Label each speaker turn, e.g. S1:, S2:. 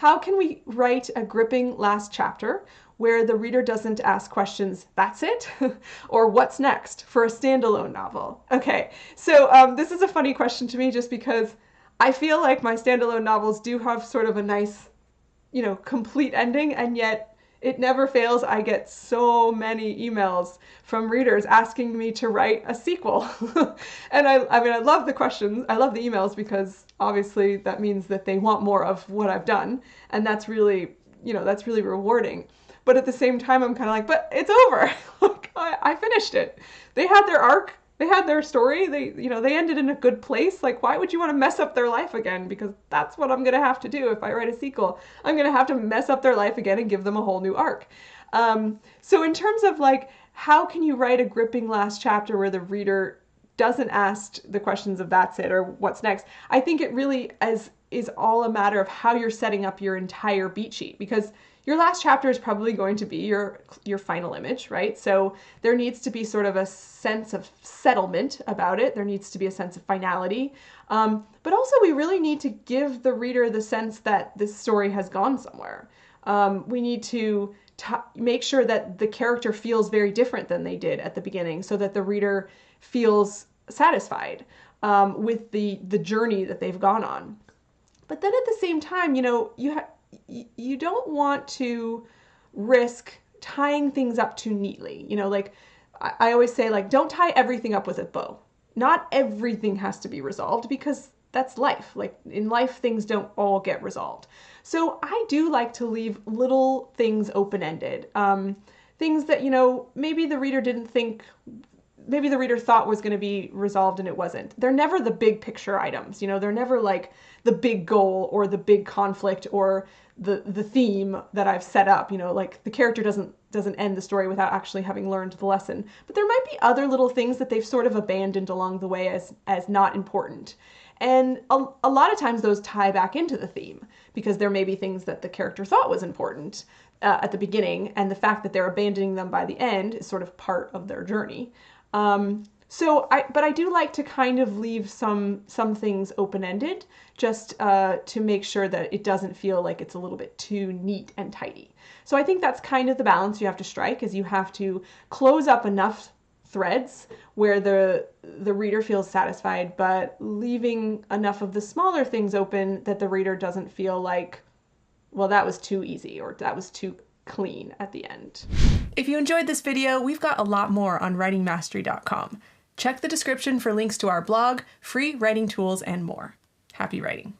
S1: how can we write a gripping last chapter where the reader doesn't ask questions, that's it? Or what's next for a standalone novel? Okay, so this is a funny question to me just because I feel like my standalone novels do have sort of a nice, complete ending, and yet it never fails. I get so many emails from readers asking me to write a sequel. And I love the questions. I love the emails because obviously that means that they want more of what I've done. And that's really, that's really rewarding. But at the same time, I'm kind of like, but it's over. I finished it. They had their arc. They had their story. They ended in a good place. Like, why would you want to mess up their life again? Because that's what I'm going to have to do if I write a sequel. I'm going to have to mess up their life again and give them a whole new arc. So in terms of like, how can you write a gripping last chapter where the reader doesn't ask the questions of that's it or what's next? I think it really is all a matter of how you're setting up your entire beat sheet, because your last chapter is probably going to be your final image, right? So there needs to be sort of a sense of settlement about it. There needs to be a sense of finality. But also we really need to give the reader the sense that this story has gone somewhere. We need to make sure that the character feels very different than they did at the beginning, so that the reader feels satisfied with the journey that they've gone on. But then at the same time, you don't want to risk tying things up too neatly. Like I always say, like, don't tie everything up with a bow. Not everything has to be resolved, because that's life. Like in life, things don't all get resolved. So I do like to leave little things open-ended. Things that, maybe the reader didn't think, maybe the reader thought was going to be resolved and it wasn't. They're never the big picture items. They're never like the big goal or the big conflict or the theme that I've set up. Like the character doesn't end the story without actually having learned the lesson. But there might be other little things that they've sort of abandoned along the way as not important. And a lot of times those tie back into the theme, because there may be things that the character thought was important at the beginning, and the fact that they're abandoning them by the end is sort of part of their journey. But I do like to kind of leave some things open-ended, just to make sure that it doesn't feel like it's a little bit too neat and tidy. So I think that's kind of the balance you have to strike, is you have to close up enough threads where the reader feels satisfied, but leaving enough of the smaller things open that the reader doesn't feel like, well, that was too easy or that was too clean at the end. If you enjoyed this video, we've got a lot more on writingmastery.com. Check the description for links to our blog, free writing tools, and more. Happy writing.